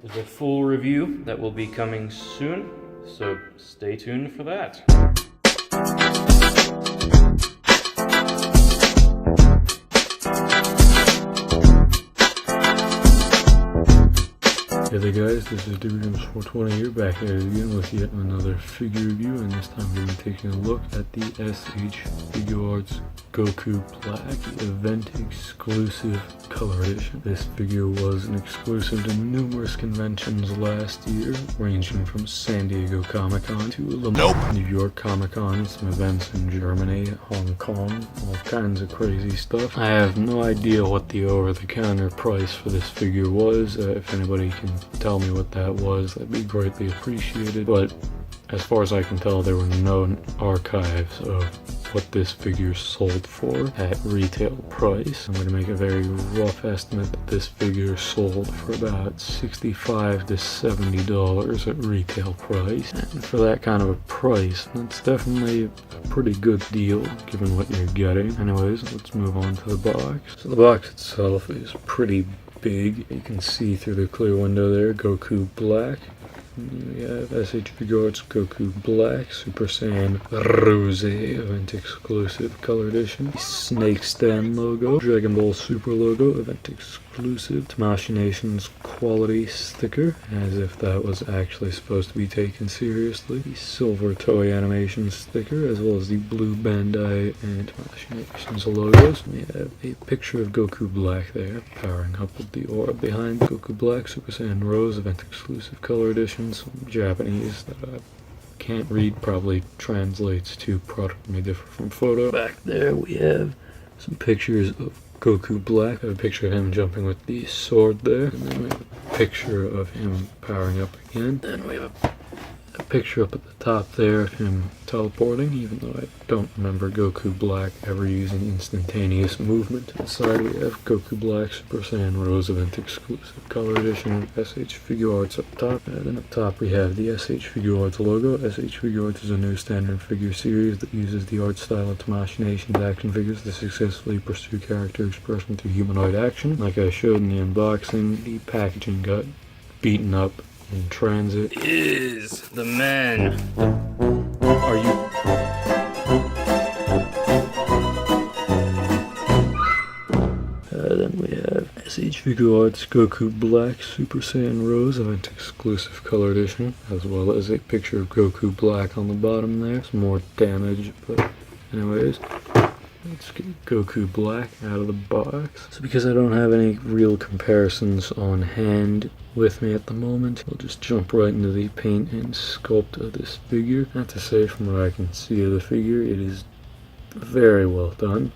There's a full review that will be coming soon, so stay tuned for that. Hey there guys, this is Dreams420 here, back at it again with yet another figure review, and this time we're going to be taking a look at the S.H.Figuarts Goku Black event exclusive color edition. This figure was an exclusive to numerous conventions last year, ranging from San Diego Comic-Con to New York Comic-Con, some events in Germany, Hong Kong, all kinds of crazy stuff. I have no idea what the over-the-counter price for this figure was. If anybody can tell me what that was, that'd be greatly appreciated, but as far as I can tell, there were no archives of what this figure sold for at retail price. I'm going to make a very rough estimate that this figure sold for about $65 to $70 at retail price, and for that kind of a price, that's definitely a pretty good deal given what you're getting. Anyways, let's move on to the box. So the box itself is pretty big. You can see through the clear window there, Goku Black. We have S.H.Figuarts Goku Black, Super Saiyan Rose event exclusive color edition. Snake Stand logo, Dragon Ball Super logo, event exclusive. Tamashii Nation's quality sticker, as if that was actually supposed to be taken seriously. The silver Toei Animation sticker, as well as the blue Bandai and Tamashii Nation's logos. We have a picture of Goku Black there, powering up with the aura behind. Goku Black, Super Saiyan Rose, event exclusive color edition. Some Japanese that I can't read, probably translates to product may differ from photo. Back there we have some pictures of Goku Black. I have a picture of him jumping with the sword there, and then we have a picture of him powering up again. Then we have a picture up at the top there of him teleporting, even though I don't remember Goku Black ever using instantaneous movement. Inside we have Goku Black Super Saiyan Rose event exclusive color edition S.H.Figuarts up top. And then up top we have the S.H.Figuarts logo. S.H.Figuarts is a new standard figure series that uses the art style of Tamashii Nation's action figures to successfully pursue character expression through humanoid action. Like I showed in the unboxing, the packaging got beaten up in transit. Is the man. Are you? Then we have S.H.Figuarts Goku Black Super Saiyan Rose event exclusive color edition, as well as a picture of Goku Black on the bottom there. Some more damage, but anyways. Let's get Goku Black out of the box. So because I don't have any real comparisons on hand with me at the moment, I'll just jump right into the paint and sculpt of this figure. Not to say from what I can see of the figure, it is very well done.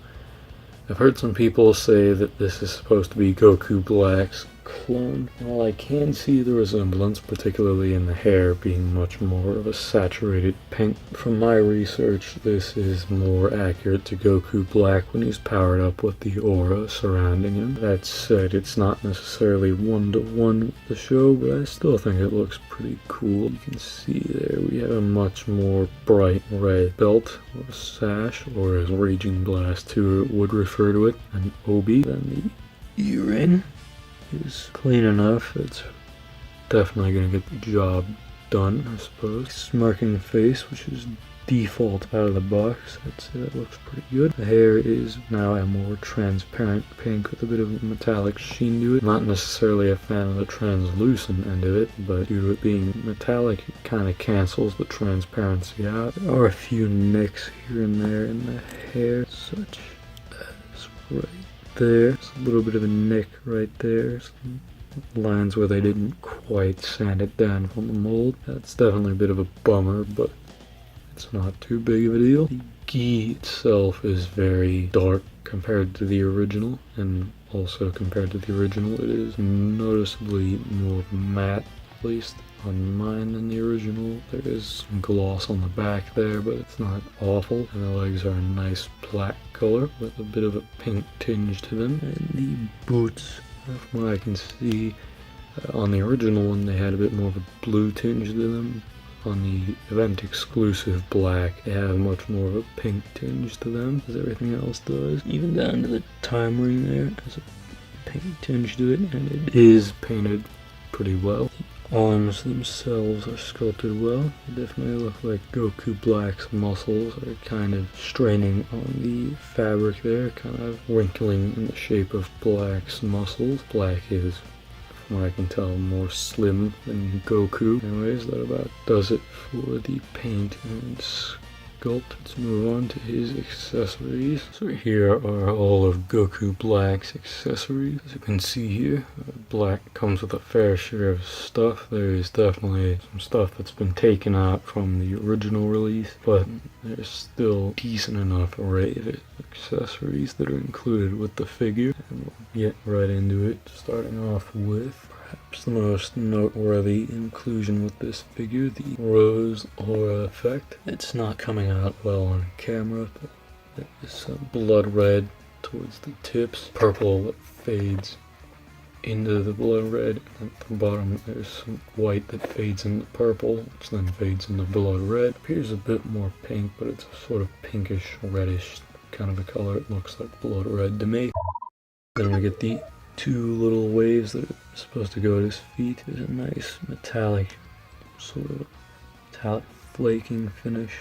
I've heard some people say that this is supposed to be Goku Black's clone. While I can see the resemblance, particularly in the hair being much more of a saturated pink, from my research this is more accurate to Goku Black when he's powered up with the aura surrounding him. That said, it's not necessarily one-to-one with the show, but I still think it looks pretty cool. You can see there we have a much more bright red belt or sash, or as Raging Blast 2 would refer to it, an obi. Then the earring is clean enough. It's definitely going to get the job done, I suppose. Smirking face, which is default out of the box. I'd say that looks pretty good. The hair is now a more transparent pink with a bit of a metallic sheen to it. Not necessarily a fan of the translucent end of it, but due to it being metallic, it kind of cancels the transparency out. There are a few nicks here and there in the hair, such as right there. There's a little bit of a nick right there. Some lines where they didn't quite sand it down from the mold. That's definitely a bit of a bummer, but it's not too big of a deal. The gi itself is very dark compared to the original, and also compared to the original it is noticeably more matte, at least on mine, than the original. There is some gloss on the back there, but it's not awful. And the legs are a nice black color with a bit of a pink tinge to them. And the boots, from what I can see, on the original one they had a bit more of a blue tinge to them. On the event exclusive black, they have much more of a pink tinge to them, as everything else does. Even down to the time ring there has a pink tinge to it, and it is painted pretty well. Arms themselves are sculpted well. They definitely look like Goku Black's muscles are kind of straining on the fabric there, kind of wrinkling in the shape of Black's muscles. Black is, from what I can tell, more slim than Goku. Anyways, that about does it for the paint and sculpt. Let's move on to his accessories. So here are all of Goku Black's accessories. As you can see here, Black comes with a fair share of stuff. There is definitely some stuff that's been taken out from the original release, but there's still a decent enough array of accessories that are included with the figure. And we'll get right into it, starting off with perhaps the most noteworthy inclusion with this figure, the rose aura effect. It's not coming out well on camera, but there's blood red towards the tips, purple that fades into the blood red, and at the bottom there's some white that fades into purple, which then fades into blood red. Appears a bit more pink, but it's a sort of pinkish reddish kind of a color. It looks like blood red to me. Then we get the two little waves that are supposed to go at his feet. There's a nice metallic, sort of metallic flaking finish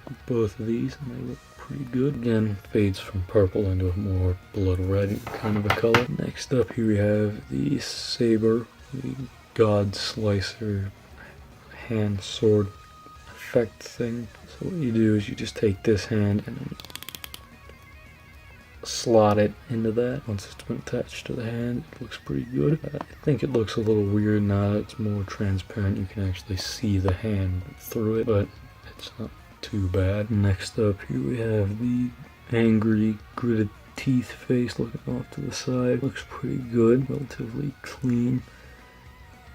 with both of these, and they look pretty good. Again, fades from purple into a more blood red kind of a color. Next up here we have the saber, the god slicer hand sword effect thing. So what you do is you just take this hand and then slot it into that. Once it's been attached to the hand, it looks pretty good. I think it looks a little weird now that it's more transparent. You can actually see the hand through it, but it's not too bad. Next up here we have the angry gritted teeth face looking off to the side. Looks pretty good, relatively clean.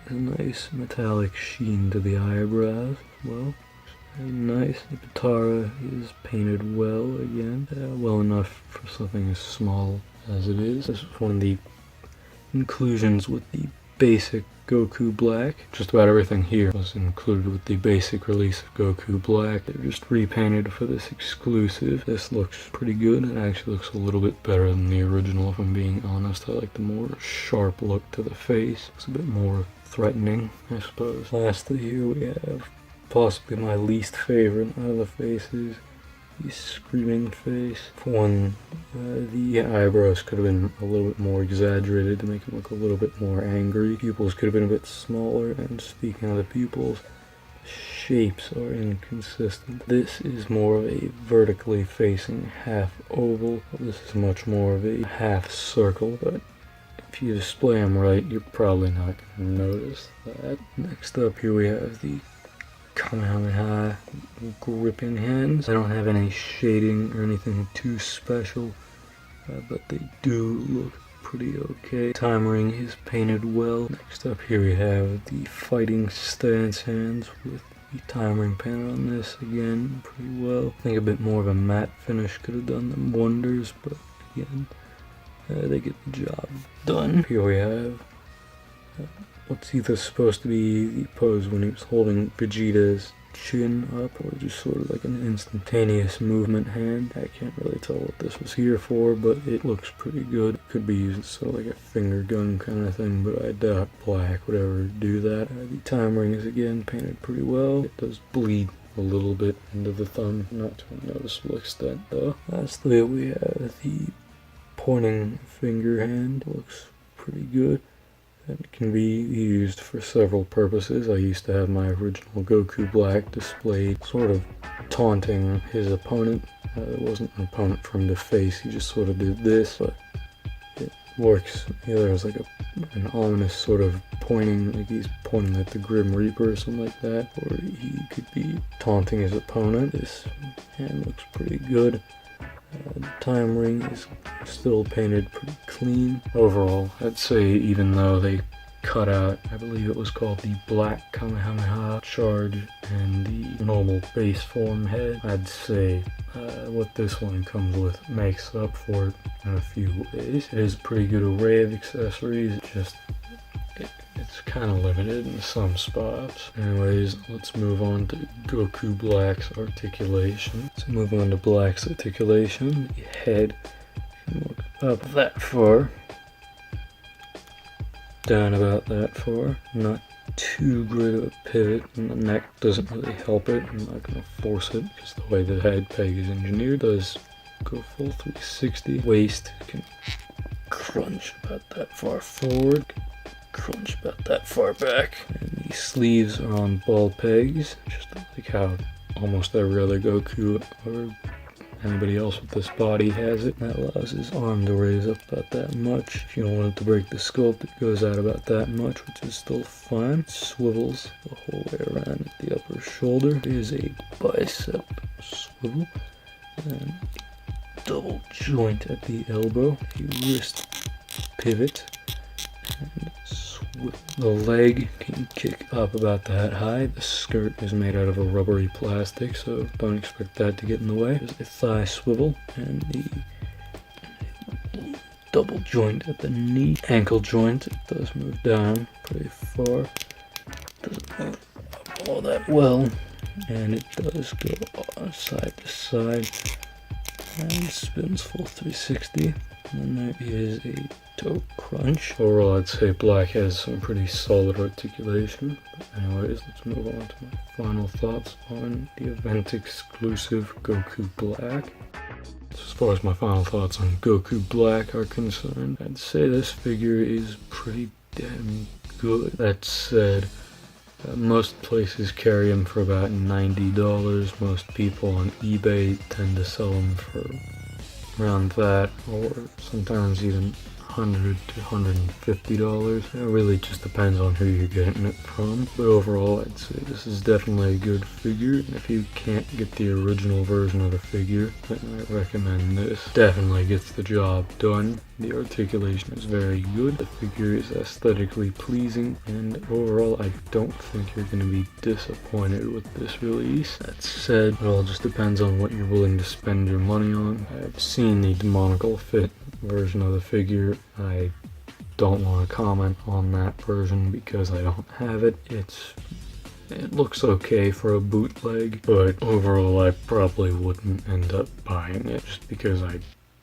There's a nice metallic sheen to the eyebrows as well. Very nice. The Patara is painted well again. Well enough for something as small as it is. This is one of the inclusions with the basic Goku Black. Just about everything here was included with the basic release of Goku Black. They're just repainted for this exclusive. This looks pretty good. It actually looks a little bit better than the original, if I'm being honest. I like the more sharp look to the face. It's a bit more threatening, I suppose. Lastly, here we have possibly my least favorite out of the faces, the screaming face. For one, the eyebrows could have been a little bit more exaggerated to make him look a little bit more angry. Pupils could have been a bit smaller, and speaking of the pupils, the shapes are inconsistent. This is more of a vertically facing half oval. This is much more of a half circle, but if you display them right, you're probably not going to notice that. Next up here we have the Kamehameha gripping hands. They don't have any shading or anything too special, but they do look pretty okay. Time ring is painted well. Next up here we have the fighting stance hands with the time ring painted on this again pretty well. I think a bit more of a matte finish could have done them wonders, but again, they get the job done. Here we have what's either supposed to be the pose when he was holding Vegeta's chin up, or just sort of like an instantaneous movement hand. I can't really tell what this was here for, but it looks pretty good. It could be used sort of like a finger gun kind of thing, but I doubt Black would ever do that. The time ring is again painted pretty well. It does bleed a little bit into the thumb, not to a noticeable extent though. Lastly, we have the pointing finger hand. Looks pretty good. It can be used for several purposes. I used to have my original Goku Black displayed sort of taunting his opponent. It wasn't an opponent for him to face, he just sort of did this, but it works. Either as like an ominous sort of pointing, like he's pointing at the Grim Reaper or something like that, or he could be taunting his opponent. This hand looks pretty good. The time ring is still painted pretty clean. Overall, I'd say even though they cut out, I believe it was called the Black Kamehameha Charge and the normal base form head, I'd say what this one comes with makes up for it in a few ways. It is a pretty good array of accessories, it's kind of limited in some spots. Anyways, let's move on to Goku Black's articulation. So moving on to Black's articulation, the head, you can look up that far. down about that far. Not too great of a pivot, and the neck doesn't really help it. I'm not going to force it because the way the head peg is engineered does go full 360. Waist can crunch about that far forward, crunch about that far back. And the sleeves are on ball pegs, just like how almost every other Goku or anybody else with this body has it. That allows his arm to raise up about that much. If you don't want it to break the sculpt, it goes out about that much, which is still fine. It swivels the whole way around at the upper shoulder. There's a bicep swivel and double joint at the elbow. A wrist pivot and swivel. The leg can kick up about that high. The skirt is made out of a rubbery plastic, so don't expect that to get in the way. There's a thigh swivel and the double joint at the knee. Ankle joint, it does move down pretty far. Doesn't move up all that well, and it does go side to side and spins full 360. And then there is a toe crunch. Overall, I'd say black has some pretty solid articulation. But anyways, let's move on to my final thoughts on the event exclusive Goku Black. As far as my final thoughts on Goku Black are concerned, I'd say this figure is pretty damn good. That said, most places carry him for about $90. Most people on eBay tend to sell him for around that, or sometimes even $100 to $150. It really just depends on who you're getting it from. But overall, I'd say this is definitely a good figure, and if you can't get the original version of the figure, then I recommend this. Definitely gets the job done. The articulation is very good, the figure is aesthetically pleasing, and overall I don't think you're going to be disappointed with this release. That said, it all just depends on what you're willing to spend your money on. I've seen the demonical fit version of the figure. I don't want to comment on that version because I don't have it. It looks okay for a bootleg, but overall I probably wouldn't end up buying it just because I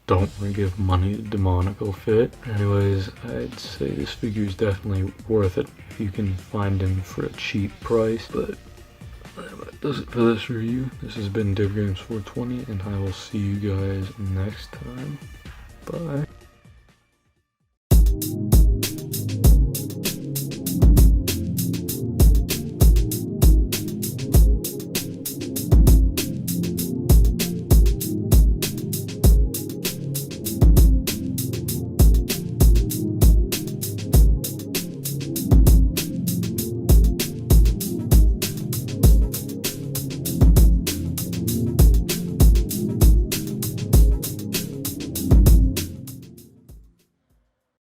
don't want to give money to demonical fit. Anyways, I'd say this figure is definitely worth it if you can find him for a cheap price. But that does it for this review. This has been DivGames420, and I will see you guys next time. Bye.